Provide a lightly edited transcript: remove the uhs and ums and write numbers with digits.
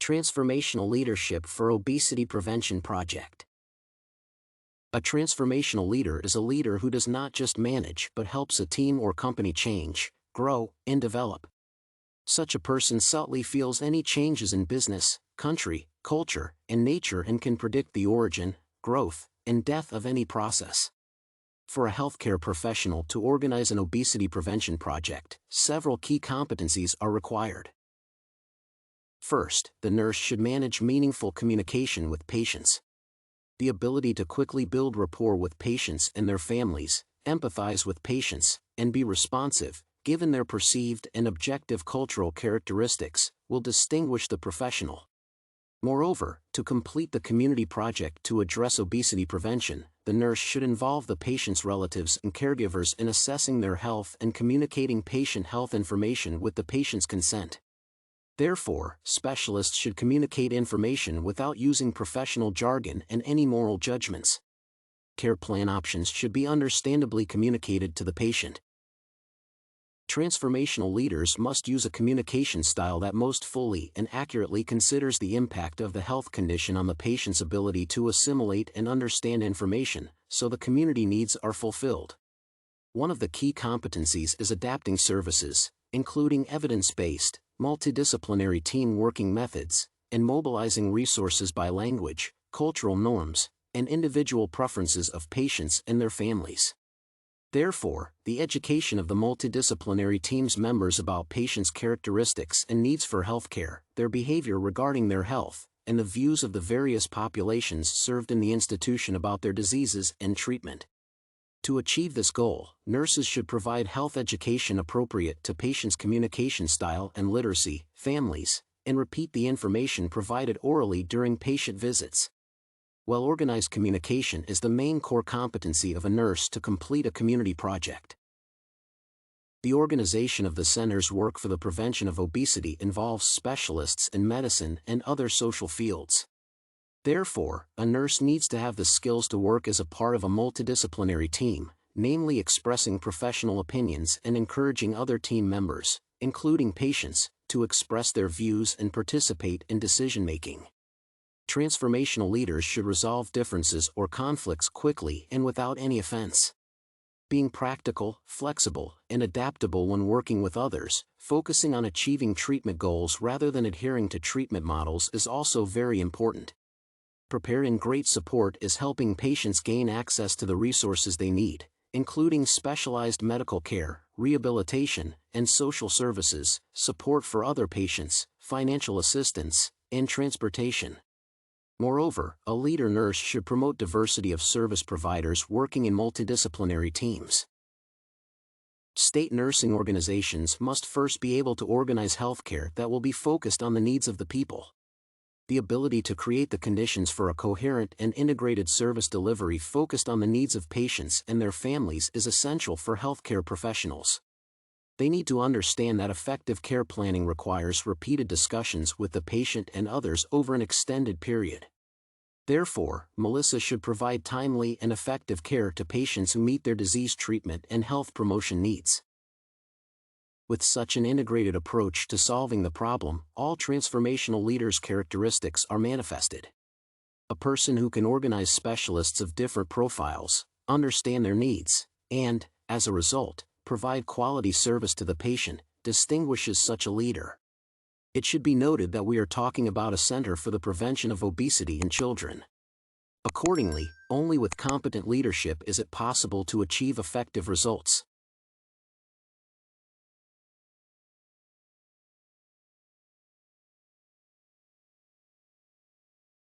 Transformational Leadership for Obesity Prevention Project. A transformational leader is a leader who does not just manage but helps a team or company change, grow, and develop. Such a person subtly feels any changes in business, country, culture, and nature and can predict the origin, growth, and death of any process. For a healthcare professional to organize an obesity prevention project, several key competencies are required. First, the nurse should manage meaningful communication with patients. The ability to quickly build rapport with patients and their families, empathize with patients, and be responsive, given their perceived and objective cultural characteristics, will distinguish the professional. Moreover, to complete the community project to address obesity prevention, the nurse should involve the patient's relatives and caregivers in assessing their health and communicating patient health information with the patient's consent. Therefore, specialists should communicate information without using professional jargon and any moral judgments. Care plan options should be understandably communicated to the patient. Transformational leaders must use a communication style that most fully and accurately considers the impact of the health condition on the patient's ability to assimilate and understand information, so the community needs are fulfilled. One of the key competencies is adapting services, including evidence-based, multidisciplinary team working methods, and mobilizing resources by language, cultural norms, and individual preferences of patients and their families. Therefore, the education of the multidisciplinary team's members about patients' characteristics and needs for healthcare, their behavior regarding their health, and the views of the various populations served in the institution about their diseases and treatment. To achieve this goal, nurses should provide health education appropriate to patients' communication style and literacy, families, and repeat the information provided orally during patient visits. Well-organized communication is the main core competency of a nurse to complete a community project. The organization of the center's work for the prevention of obesity involves specialists in medicine and other social fields. Therefore, a nurse needs to have the skills to work as a part of a multidisciplinary team, namely expressing professional opinions and encouraging other team members, including patients, to express their views and participate in decision-making. Transformational leaders should resolve differences or conflicts quickly and without any offense. Being practical, flexible, and adaptable when working with others, focusing on achieving treatment goals rather than adhering to treatment models is also very important. Preparing great support is helping patients gain access to the resources they need, including specialized medical care, rehabilitation, and social services, support for other patients, financial assistance, and transportation. Moreover, a leader nurse should promote diversity of service providers working in multidisciplinary teams. State nursing organizations must first be able to organize healthcare that will be focused on the needs of the people. The ability to create the conditions for a coherent and integrated service delivery focused on the needs of patients and their families is essential for healthcare professionals. They need to understand that effective care planning requires repeated discussions with the patient and others over an extended period. Therefore, Melissa should provide timely and effective care to patients who meet their disease treatment and health promotion needs. With such an integrated approach to solving the problem, all transformational leaders' characteristics are manifested. A person who can organize specialists of different profiles, understand their needs, and, as a result, provide quality service to the patient, distinguishes such a leader. It should be noted that we are talking about a center for the prevention of obesity in children. Accordingly, only with competent leadership is it possible to achieve effective results.